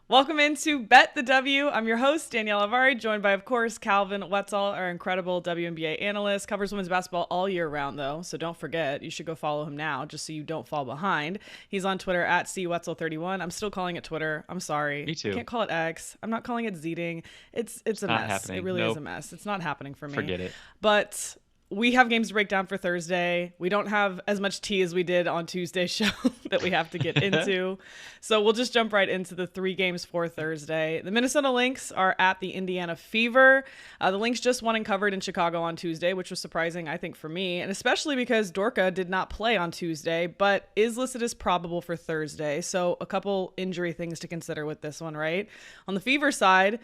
Welcome into Bet the W. I'm your host, Danielle Avari, joined by, of course, Calvin Wetzel, our incredible WNBA analyst. Covers women's basketball all year round, though, so don't forget. You should go follow him now, just so you don't fall behind. He's on Twitter at CWetzel31. I'm still calling it Twitter. I'm sorry. Me I too. can't call it X. I'm not calling it Zeeting. It's a Not mess. It happening. really is a Nope. mess. It's not happening for me. Forget it. But we have games to break down for Thursday. We don't have as much tea as we did on Tuesday's show that we have to get into. So we'll just jump right into the 3 games for Thursday. The Minnesota Lynx are at the Indiana Fever. The Lynx just won and covered in Chicago on Tuesday, which was surprising, I think, for me, and especially because Dorka did not play on Tuesday, but is listed as probable for Thursday. So a couple injury things to consider with this one, right? On the Fever side,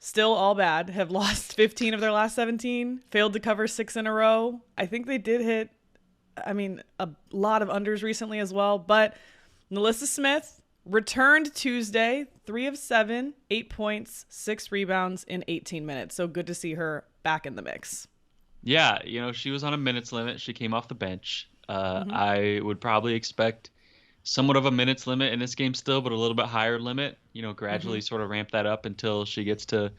still all bad, have lost 15 of their last 17, failed to cover 6 in a row. I think they did hit, a lot of unders recently as well. But Melissa Smith returned Tuesday, 3 of 7, 8 points, 6 rebounds in 18 minutes. So good to see her back in the mix. Yeah, she was on a minutes limit. She came off the bench. I would probably expect somewhat of a minutes limit in this game still, but a little bit higher limit. Gradually sort of ramp that up until she gets to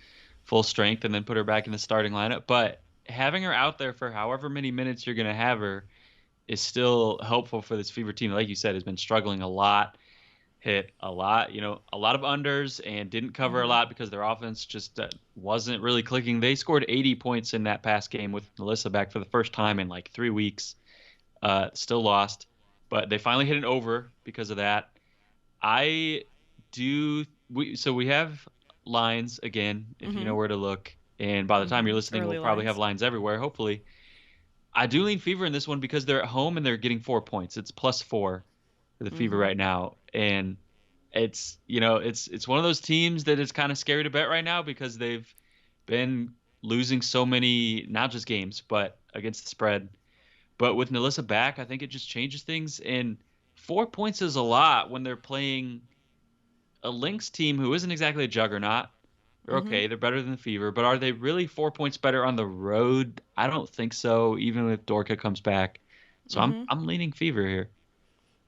full strength and then put her back in the starting lineup. But having her out there for however many minutes you're going to have her is still helpful for this Fever team. Like you said, has been struggling a lot, hit a lot, a lot of unders and didn't cover a lot because their offense just wasn't really clicking. They scored 80 points in that past game with Melissa back for the first time in like 3 weeks. Still lost, but they finally hit an over because of that. We have lines again, if you know where to look. And by the time you're listening, Early we'll probably lines. have lines everywhere, hopefully. I do lean Fever in this one because they're at home and they're getting 4 points. It's +4 for the Fever right now. And it's one of those teams that is kind of scary to bet right now because they've been losing so many, not just games, but against the spread. But with Nalissa back, I think it just changes things. And 4 points is a lot when they're playing a Lynx team who isn't exactly a juggernaut. Okay, they're better than the Fever, but are they really 4 points better on the road? I don't think so, even if Dorka comes back. So I'm leaning Fever here.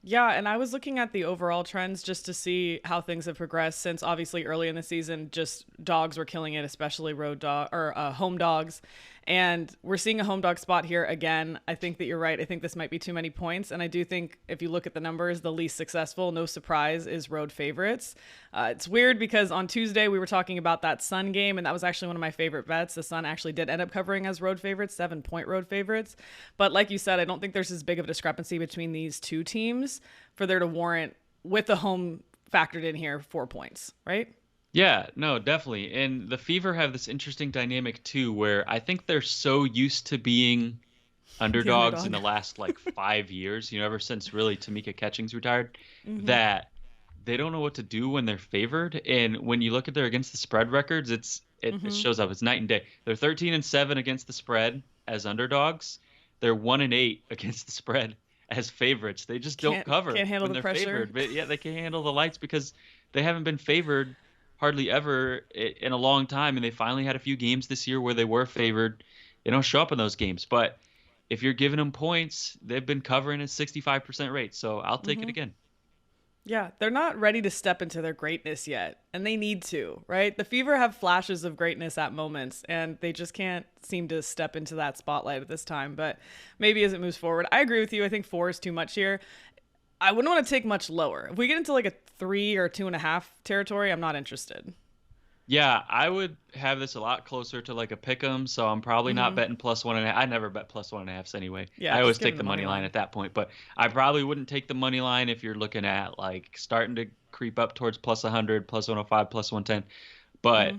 Yeah, and I was looking at the overall trends just to see how things have progressed since obviously early in the season, just dogs were killing it, especially road dog or home dogs. And we're seeing a home dog spot here again. I think that you're right. I think this might be too many points. And I do think if you look at the numbers, the least successful, no surprise, is road favorites. It's weird because on Tuesday we were talking about that Sun game, and that was actually one of my favorite bets. The Sun actually did end up covering as road favorites, 7-point road favorites. But like you said, I don't think there's as big of a discrepancy between these two teams for there to warrant, with the home factored in here, 4 points, right? Yeah, no, definitely. And the Fever have this interesting dynamic too, where I think they're so used to being The underdogs in underdog. the last like 5 years, ever since really Tamika Catchings retired, that they don't know what to do when they're favored. And when you look at their against the spread records, it shows up. It's night and day. They're 13-7 against the spread as underdogs. They're 1-8 against the spread as favorites. They just don't cover Can't handle when the they're pressure. favored. But yeah, they can't handle the lights because they haven't been favored hardly ever in a long time. And they finally had a few games this year where they were favored. They don't show up in those games. But if you're giving them points, they've been covering at 65% rate. So I'll take it again. Yeah, they're not ready to step into their greatness yet, and they need to, right? The Fever have flashes of greatness at moments, and they just can't seem to step into that spotlight at this time. But maybe as it moves forward, I agree with you. I think 4 is too much here. I wouldn't want to take much lower. If we get into like a 3 or 2.5 territory, I'm not interested. Yeah, I would have this a lot closer to like a pick 'em, so I'm probably not betting +1.5. I never bet +1.5s anyway. Yeah, I always just give them take the the money money line line. at that point, but I probably wouldn't take the money line if you're looking at like starting to creep up towards +100, +105, +110. But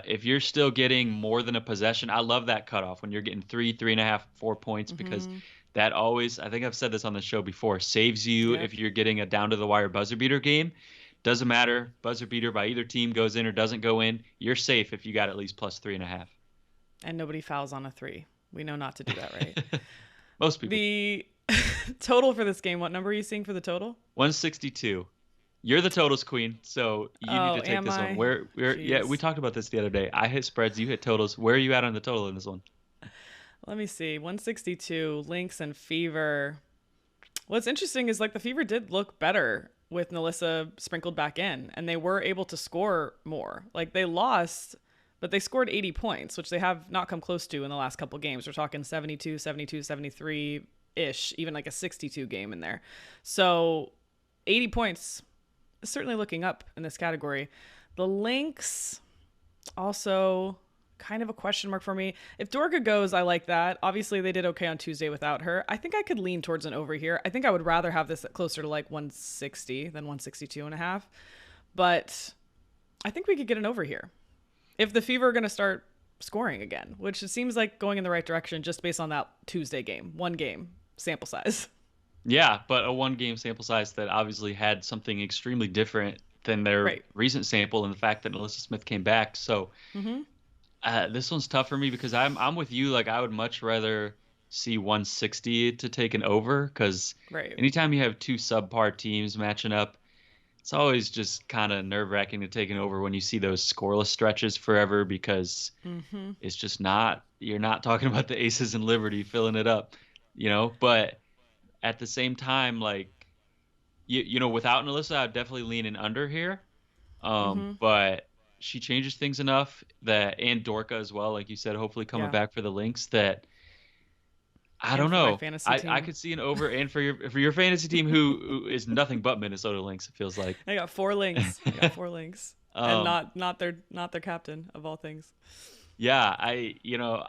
if you're still getting more than a possession, I love that cutoff when you're getting 3.5, 4 points because that always, I think I've said this on the show before, saves you Yep. if you're getting a down to the wire buzzer beater game. Doesn't matter. Buzzer beater by either team goes in or doesn't go in. You're safe if you got at least +3.5. And nobody fouls on a 3. We know not to do that, right? Most people. The total for this game, what number are you seeing for the total? 162. You're the totals queen, so you need Oh, to take am this one. I? Yeah, we Jeez. talked about this the other day. I hit spreads, you hit totals. Where are you at on the total in this one? Let me see. 162, Lynx and Fever. What's interesting is like the Fever did look better with Nalissa sprinkled back in, and they were able to score more. Like, they lost, but they scored 80 points, which they have not come close to in the last couple games. We're talking 72, 72, 73-ish, even like a 62 game in there. So 80 points is certainly looking up in this category. The Lynx, also kind of a question mark for me. If Dorga goes, I like that. Obviously, they did okay on Tuesday without her. I think I could lean towards an over here. I think I would rather have this closer to like 160 than 162.5. But I think we could get an over here if the Fever are going to start scoring again, which it seems like going in the right direction just based on that Tuesday game. One game sample size. Yeah, but a one-game sample size that obviously had something extremely different than their recent sample, and the fact that Alyssa Smith came back. So this one's tough for me because I'm with you. Like, I would much rather see 160 to take an over, because anytime you have two subpar teams matching up, it's always just kind of nerve-wracking to take an over when you see those scoreless stretches forever, because it's just not, you're not talking about the Aces and Liberty filling it up, you know. But at the same time, like, you know, without Nalissa, I'd definitely lean in under here. But she changes things enough that, and Dorka as well, like you said, hopefully coming back for the Lynx, that I don't know. I could see an over, and for your fantasy team who is nothing but Minnesota Lynx, it feels like. I got 4 Lynx. And not their captain of all things. Yeah,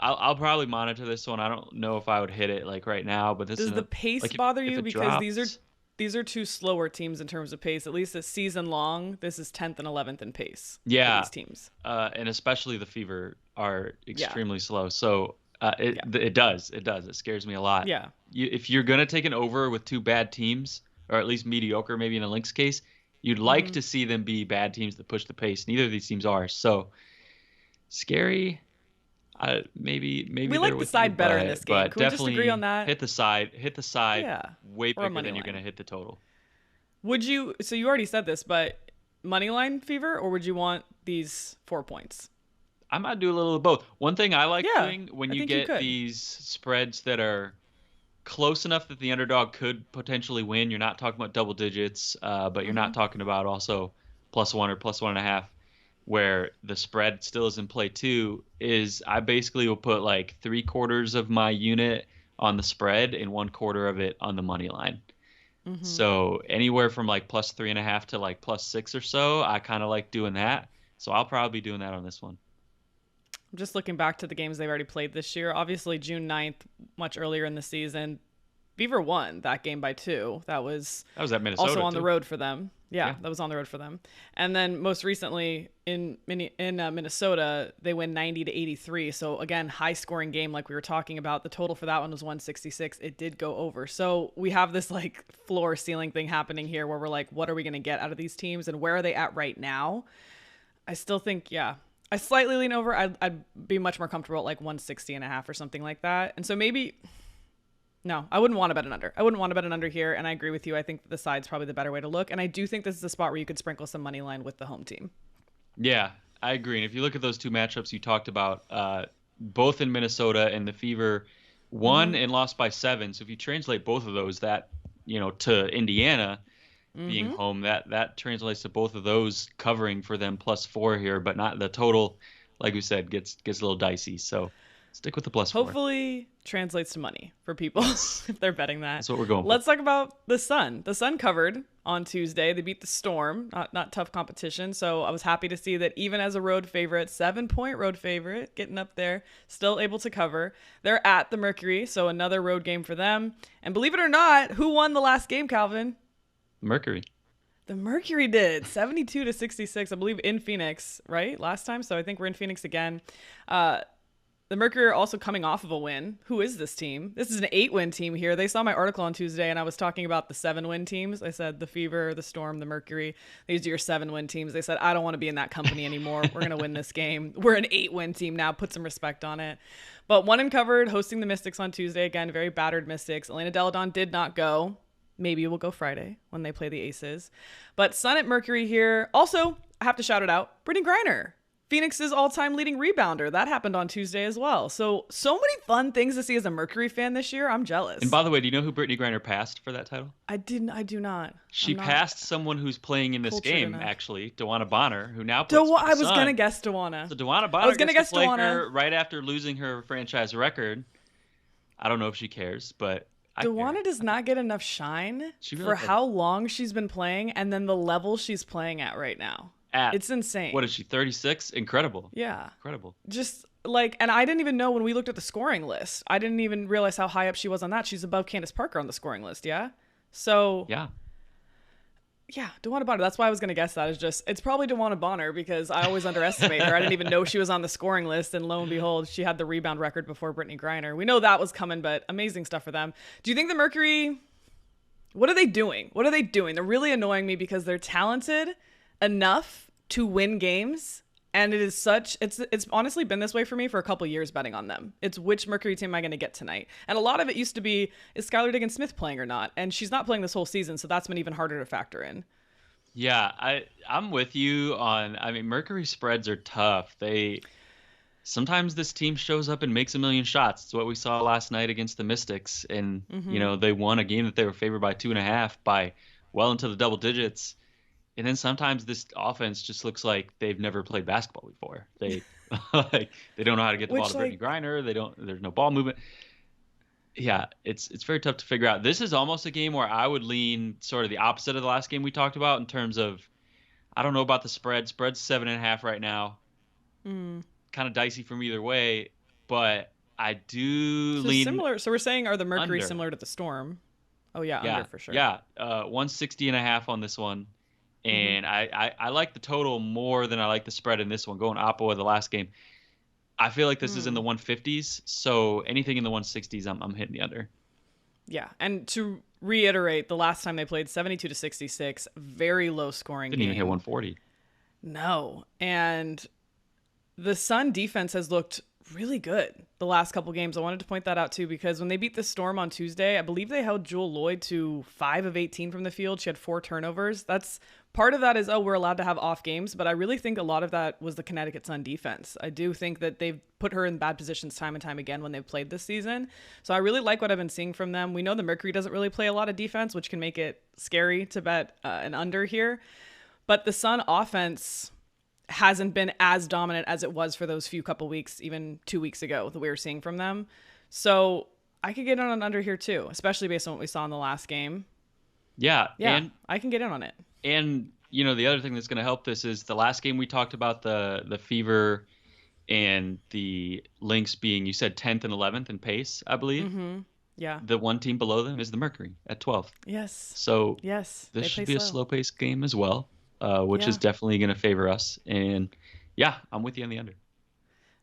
I'll probably monitor this one. I don't know if I would hit it like right now, but does the pace bother you? Because these are two slower teams in terms of pace. At least this season long, this is 10th and 11th in pace. Yeah, for these teams, and especially the Fever are extremely slow. So it does. It scares me a lot. Yeah. If you're gonna take an over with two bad teams, or at least mediocre, maybe in a Lynx case, you'd like to see them be bad teams that push the pace. Neither of these teams are. So scary. Maybe we like the side better in this game. But can we just agree on that? Hit the side way bigger than you're going to hit the total. Would you? So you already said this, but money line Fever, or would you want these 4 points? I might do a little of both. One thing I like doing when you get these spreads that are close enough that the underdog could potentially win, you're not talking about double digits, but you're not talking about also +1 or +1.5. where the spread still is in play too, is I basically will put like 3/4 of my unit on the spread and 1/4 of it on the money line. So anywhere from like +3.5 to like +6 or so, I kind of like doing that. So I'll probably be doing that on this one. I'm just looking back to the games they've already played this year. Obviously June 9th, much earlier in the season, Beaver won that game by 2. That was at Minnesota, also on the road for them. Yeah, that was on the road for them. And then most recently in Minnesota, they win 90-83. So again, high scoring game like we were talking about. The total for that one was 166. It did go over. So we have this like floor ceiling thing happening here where we're like, what are we going to get out of these teams and where are they at right now? I still think, I slightly lean over. I'd be much more comfortable at like 160.5 or something like that. And so maybe... No, I wouldn't want to bet an under. I wouldn't want to bet an under here, and I agree with you. I think the side's probably the better way to look, and I do think this is a spot where you could sprinkle some money line with the home team. Yeah, I agree. And if you look at those two matchups you talked about, both in Minnesota, and the Fever won and lost by 7. So if you translate both of those, that, you know, to Indiana being home, that translates to both of those covering for them +4 here, but not the total. Like we said, gets a little dicey. So stick with the +4. Hopefully translates to money for people if they're betting that. That's what we're going for. Let's talk about the Sun. The Sun covered on Tuesday. They beat the Storm. Not tough competition. So I was happy to see that even as a road favorite, 7-point road favorite, getting up there, still able to cover. They're at the Mercury, so another road game for them. And believe it or not, who won the last game, Calvin? Mercury. The Mercury did 72-66, I believe, in Phoenix, right? Last time. So I think we're in Phoenix again. The Mercury are also coming off of a win. Who is this team? This is an 8-win team here. They saw my article on Tuesday, and I was talking about the 7-win teams. I said the Fever, the Storm, the Mercury. These are your 7-win teams. They said, I don't want to be in that company anymore. We're going to win this game. We're an 8-win team now. Put some respect on it. But won and covered, hosting the Mystics on Tuesday. Again, very battered Mystics. Elena Deladon did not go. Maybe we'll go Friday when they play the Aces. But Sun at Mercury here. Also, I have to shout it out. Brittany Griner. Phoenix's all-time leading rebounder. That happened on Tuesday as well. So many fun things to see as a Mercury fan this year. I'm jealous. And by the way, do you know who Brittany Griner passed for that title? I do not. She passed someone who's playing in this game, actually, DeWanna Bonner, who now plays for the I was Sun. going to guess DeWanna. So DeWanna Bonner gets to play her right after losing her franchise record. I don't know if she cares, but DeWanna does not get enough shine for how long she's been playing and then the level she's playing at right now. It's insane. What is she, 36? Incredible. Yeah. Incredible. Just like, and I didn't even know when we looked at the scoring list. I didn't even realize how high up she was on that. She's above Candace Parker on the scoring list, yeah? So. Yeah. Yeah, DeWanna Bonner. That's why I was going to guess that. It's probably DeWanna Bonner because I always underestimate her. I didn't even know she was on the scoring list, and lo and behold, she had the rebound record before Brittany Griner. We know that was coming, but amazing stuff for them. Do you think the Mercury, what are they doing? What are they doing? They're really annoying me because they're talented enough to win games, and it's honestly been this way for me for a couple years betting on them. It's which Mercury team am I going to get tonight? And a lot of it used to be, is Skylar Diggins-Smith playing or not? And she's not playing this whole season, so that's been even harder to factor in. Yeah, I'm with you on, Mercury spreads are tough. Sometimes this team shows up and makes a million shots. It's what we saw last night against the Mystics, and they won a game that they were favored by 2.5 by well into the double digits. And then sometimes this offense just looks like they've never played basketball before. They they don't know how to get the ball to Brittany Griner. There's no ball movement. Yeah, it's very tough to figure out. This is almost a game where I would lean sort of the opposite of the last game we talked about in terms of, I don't know about the spread. Spread's 7.5 right now. Kind of dicey from either way, but I do lean similar. So we're saying, are the Mercury under. Similar to the Storm? Oh yeah, under for sure. Yeah, 160.5 on this one. And I like the total more than I like the spread in this one. Going oppo of the last game, I feel like this is in the 150s. So anything in the 160s, I'm hitting the under. Yeah, and to reiterate, the last time they played 72-66, very low scoring. Didn't even hit 140. No, and the Sun defense has looked really good the last couple games. I wanted to point that out too, because when they beat the Storm on Tuesday, I believe they held Jewel Lloyd to 5 of 18 from the field. She had 4 turnovers. That's part of that is, we're allowed to have off games, but I really think a lot of that was the Connecticut Sun defense. I do think that they've put her in bad positions time and time again when they've played this season. So I really like what I've been seeing from them. We know the Mercury doesn't really play a lot of defense, which can make it scary to bet an under here. But the Sun offense hasn't been as dominant as it was for those few couple weeks, even 2 weeks ago, that we were seeing from them. So I could get on an under here too, especially based on what we saw in the last game. Yeah, and I can get in on it. And the other thing that's going to help this is the last game we talked about the Fever and the Lynx being, you said 10th and 11th in pace, I believe. Mm-hmm. Yeah. The one team below them is the Mercury at 12th. Yes. So yes, this should be a slow-paced game as well. Which is definitely going to favor us. And yeah, I'm with you on the under.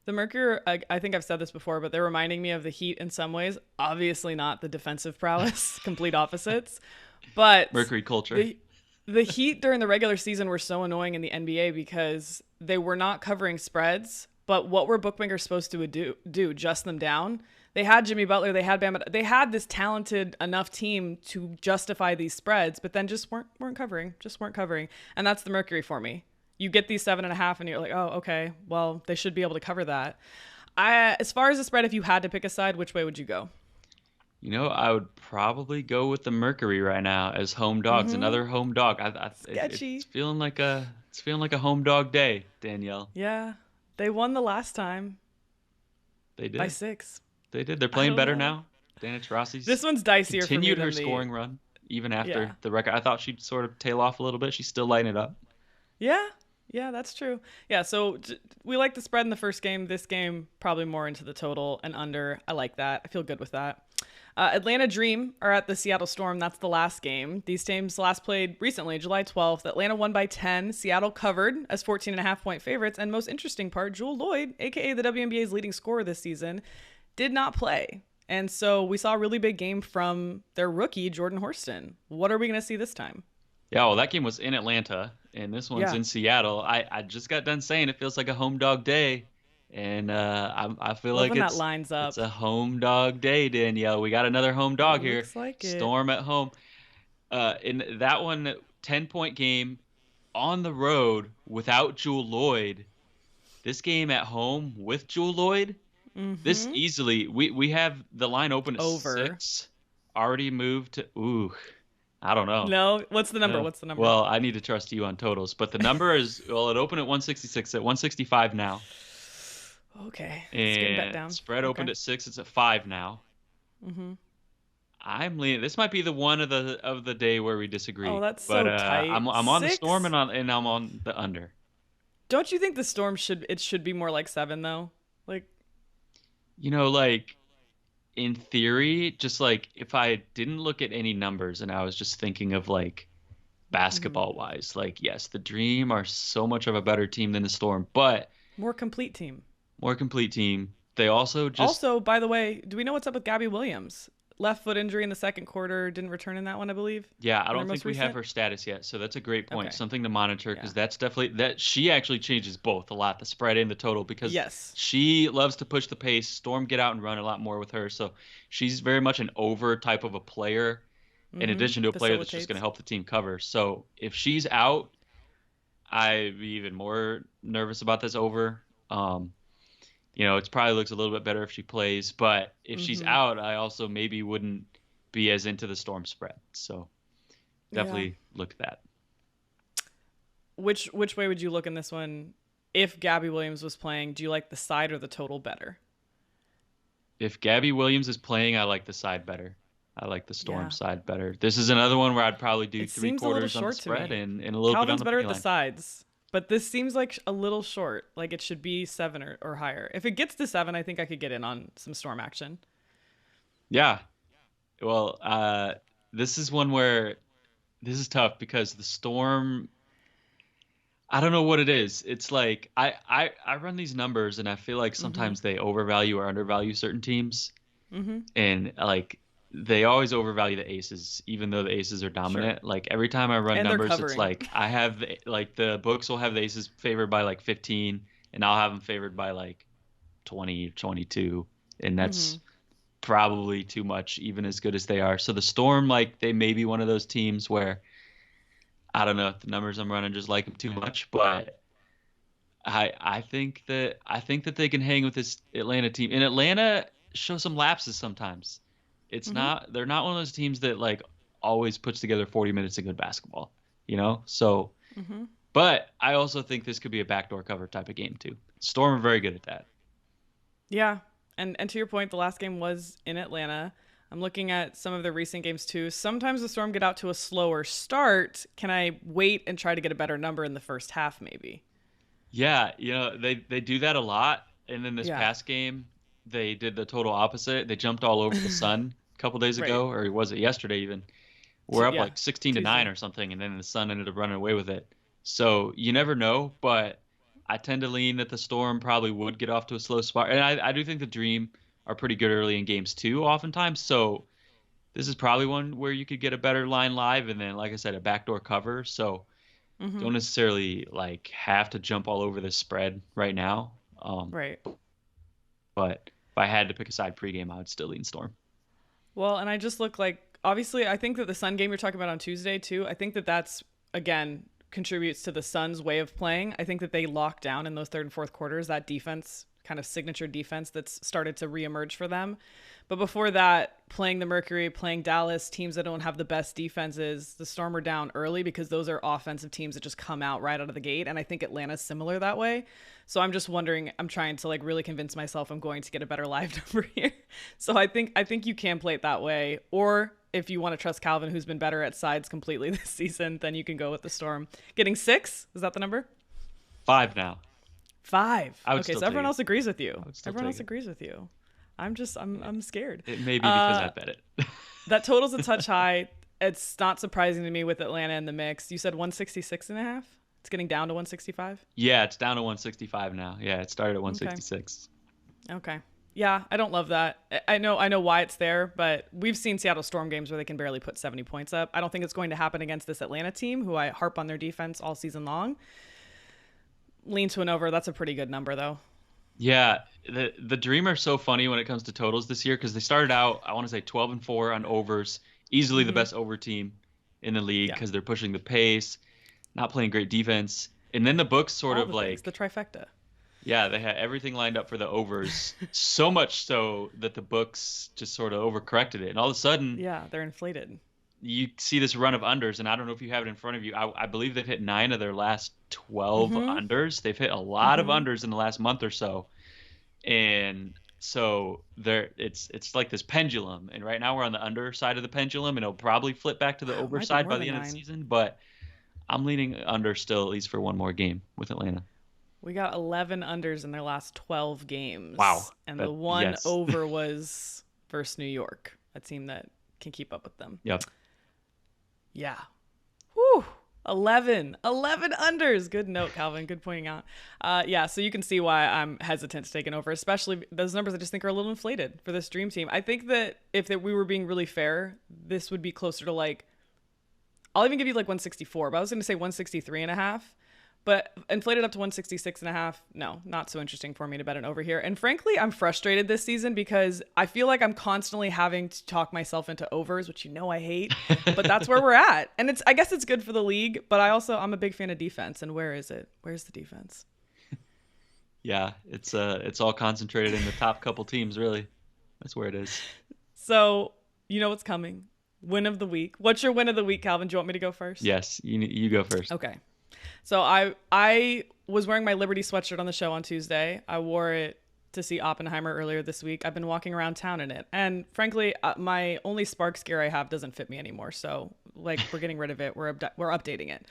The Mercury, I think I've said this before, but they're reminding me of the Heat in some ways. Obviously not the defensive prowess, complete opposites. But Mercury culture. The Heat during the regular season were so annoying in the NBA because they were not covering spreads. But what were bookmakers supposed to do? Just them down? They had Jimmy Butler, they had Bam, they had this talented enough team to justify these spreads, but then just weren't covering, and that's the Mercury for me. You get these 7.5, and you're like, oh, okay, well, they should be able to cover that. As far as the spread, if you had to pick a side, which way would you go? I would probably go with the Mercury right now as home dogs. Another home dog. Sketchy. It's feeling like a home dog day, Danielle. Yeah, they won the last time. They did by 6. They did. They're playing better now. Dana Taurasi's this one's dicier. Continued for me her scoring run even after the record. I thought she'd sort of tail off a little bit. She's still lighting it up. Yeah, that's true. Yeah, so we like the spread in the first game. This game probably more into the total and under. I like that. I feel good with that. Atlanta Dream are at the Seattle Storm. That's the last game. These teams last played recently, July 12th. Atlanta won by 10. Seattle covered as 14.5-point favorites. And most interesting part, Jewel Lloyd, a.k.a. the WNBA's leading scorer this season, did not play. And so we saw a really big game from their rookie, Jordan Horston. What are we going to see this time? Yeah, well, that game was in Atlanta, and this one's in Seattle. I just got done saying it feels like a home dog day. And I feel like that lines up. It's a home dog day, Danielle. We got another home dog here. Looks like Storm at home. In that one, 10-point game on the road without Jewel Lloyd. this game at home with Jewel Lloyd, this Mm-hmm. easily we have the line open at Over. 6, already moved to I don't know. No. What's the number? No. What's the number? Well, I need to trust you on totals, but the number is well, it opened at 166, at 165 now, Okay. It's getting bet and down. spread Okay. opened at 6. It's at 5 now. Mm-hmm. I'm leaning. This might be the one of the day where we Oh, disagree, that's but so tight. I'm on the Storm, Six. and I'm on the under. Don't you think the Storm should be more like 7 though? Like, Like in theory, just like if I didn't look at any numbers and I was just thinking of like mhm. basketball wise, like yes, the Dream are so much of a better team than the Storm, but More complete team. more complete team. They also just Also, by the way, do we know what's up with Gabby Williams? Left foot injury in the second quarter, didn't return in that one, I believe. Yeah, I In her don't think most we have recent. her status yet, so that's a great point. Okay. Something to monitor Yeah. because that's definitely that she actually changes both a lot, the spread and the total, because Yes. she loves to push the pace. Storm get out and run a lot more with her, so she's very much an over type of a player. In Mm-hmm. addition to a player that's just going to Facilitates. help the team cover. So if she's out, I'd be even more nervous about this over. It probably looks a little bit better if she plays, but if she's Mm-hmm. out, I also maybe wouldn't be as into the Storm spread. So Yeah. definitely look at that. Which way would you look in this one? If Gabby Williams was playing, do you like the side or the total better? If Gabby Williams is playing, I like the side better. I like the Storm Yeah. side better. This is another one where I'd probably do It three seems a little quarters on the short to spread me. and a little bit on Calvin's the better money at the line. sides, but this seems like a little short. Like it should be 7 or higher. If it gets to 7, I think I could get in on some Storm action. Yeah. Well, this is one where this is tough because the Storm, I don't know what it is. It's like I run these numbers and I feel like Mm-hmm. sometimes they overvalue or undervalue certain teams, Mm-hmm. and like they always overvalue the aces, even though the aces are Sure. dominant. Like every time I run And they're numbers, it's covering. like I have like the books will have the aces favored by like 15, and I'll have them favored by like 20, 22, and Mm-hmm. that's probably too much, even as good as they are. So the Storm, like they may be one of those teams where I don't know if the numbers I'm running just like them too much, but I think that they can hang with this Atlanta team. And Atlanta shows some lapses sometimes. Mm-hmm. They're not one of those teams that like always puts together 40 minutes of good basketball, you know? So, Mm-hmm. but I also think this could be a backdoor cover type of game too. Storm are very good at that. Yeah. And to your point, the last game was in Atlanta. I'm looking at some of the recent games too. Sometimes the Storm get out to a slower start. Can I wait and try to get a better number in the first half maybe? Yeah, they do that a lot. And then this Yeah. past game, they did the total opposite. They jumped all over the Sun a couple days Right. ago, or was it yesterday even? We're up Yeah. like 16 to 9 Tuesday. or something, and then the Sun ended up running away with it. So you never know, but I tend to lean that the Storm probably would get off to a slow start. And I do think the Dream are pretty good early in games too, oftentimes. So this is probably one where you could get a better line live, and then, like I said, a backdoor cover. So Mm-hmm. don't necessarily like have to jump all over this spread right now. Right. But if I had to pick a side pregame, I would still lean Storm. Well, and I just look like obviously I think that the Sun game you're talking about on Tuesday too. I think that that's again contributes to the Suns' way of playing. I think that they lock down in those third and fourth quarters that defense, kind of signature defense that's started to reemerge for them. But before that, playing the Mercury, playing Dallas, teams that don't have the best defenses, the Storm are down early because those are offensive teams that just come out right out of the gate. And I think Atlanta's similar that way. So I'm just wondering, I'm trying to like really convince myself I'm going to get a better live number here. So I think you can play it that way. Or if you want to trust Calvin, who's been better at sides completely this season, then you can go with the Storm. Getting 6? Is that the number? 5 now. 5. I would Okay, still so take everyone it. else agrees with you. I would still Everyone take else it. agrees with you. I'm scared. It may be because I Uh, bet it. that total's a touch high. It's not surprising to me with Atlanta in the mix. You said 166 and a half? It's getting down to 165? Yeah, it's down to 165 now. Yeah, it started at Okay. 166. Okay. Yeah, I don't love that. I know why it's there, but we've seen Seattle Storm games where they can barely put 70 points up. I don't think it's going to happen against this Atlanta team, who I harp on their defense all season long. Lean to an over. That's a pretty good number, though. Yeah, the Dream are so funny when it comes to totals this year because they started out, I want to say 12-4 on overs, easily the Mm-hmm. best over team in the league Yeah. because they're pushing the pace, not playing great defense, and then the books sort All of the things. like The trifecta. Yeah, they had everything lined up for the overs, so much so that the books just sort of overcorrected it. And all of a sudden, Yeah, they're inflated. you see this run of unders, and I don't know if you have it in front of you. I believe they've hit 9 of their last 12 Mm-hmm. unders. They've hit a lot of Mm-hmm. unders in the last month or so. And so it's like this pendulum. And right now we're on the under side of the pendulum, and it'll probably flip back to the Wow, it over might be side more by the than end of the 9. season. But I'm leaning under still, at least for one more game with Atlanta. We got 11 unders in their last 12 Wow. games, and the That one yes. over was versus New York, a team that can keep up with them. Yep. Yeah. Whew. 11 unders. Good note, Calvin. Good pointing out. Yeah, so you can see why I'm hesitant to take an over, especially those numbers I just think are a little inflated for this dream team. I think that if we were being really fair, this would be closer to like, I'll even give you like 164, but I was going to say 163 and a half. But inflated up to 166 and a half, no, not so interesting for me to bet an over here. And frankly, I'm frustrated this season because I feel like I'm constantly having to talk myself into overs, which you know I hate, but that's where we're at. And I guess it's good for the league, but I'm a big fan of defense. And where is it? Where's the defense? Yeah, it's all concentrated in the top couple teams, really. That's where it is. So, you know what's coming. Win of the week. What's your win of the week, Calvin? Do you want me to go first? Yes, you go first. Okay. So I was wearing my Liberty sweatshirt on the show on Tuesday. I wore it to see Oppenheimer earlier this week. I've been walking around town in it. And frankly, my only Sparks gear I have doesn't fit me anymore. So like we're getting rid of it. We're updating it.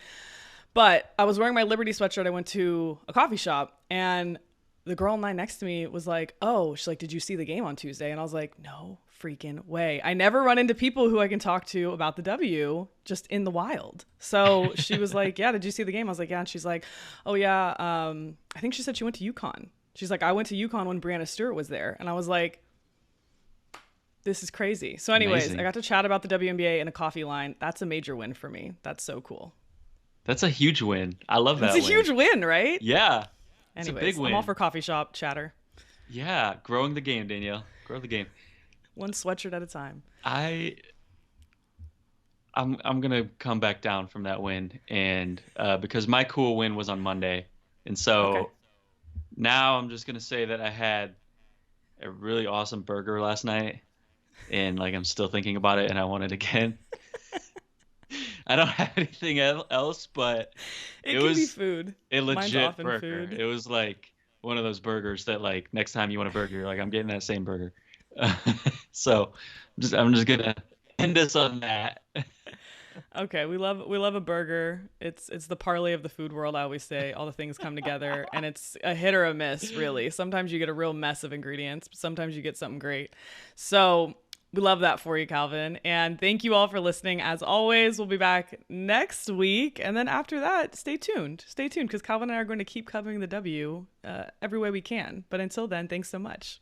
But I was wearing my Liberty sweatshirt. I went to a coffee shop and the girl in line next to me was like, "Oh," she's like, "Did you see the game on Tuesday?" And I was like, "No freaking way. I never run into people who I can talk to about the W just in the wild." So she was like, "Yeah, did you see the game?" I was like, "Yeah." And she's like, "Oh yeah, I think she said she went to UConn." She's like, "I went to UConn when Brianna Stewart was there." And I was like, this is crazy. So anyways, Amazing. I got to chat about the WNBA in a coffee line. That's a major win for me. That's so cool. That's a huge win. I love It's that a win. huge win, right? Yeah, it's a big Anyways, I'm all win. for coffee shop chatter. Yeah, growing the game, Danielle. Grow the game. One sweatshirt at a time. I I'm gonna come back down from that win, and because my cool win was on Monday, and Okay. so now I'm just gonna say that I had a really awesome burger last night, and like I'm still thinking about it, and I want it again. I don't have anything else, but it It can be was food. a Mine's legit often burger. food. It was like one of those burgers that like next time you want a burger, you're like, I'm getting that same burger. So I'm just gonna end us on that. Okay, we love a burger. It's the parlay of the food world. I always say all the things come together, and it's a hit or a miss. Really, sometimes you get a real mess of ingredients, but sometimes you get something great. So we love that for you, Calvin. And thank you all for listening. As always, we'll be back next week, and then after that, stay tuned. Stay tuned because Calvin and I are going to keep covering the W every way we can. But until then, thanks so much.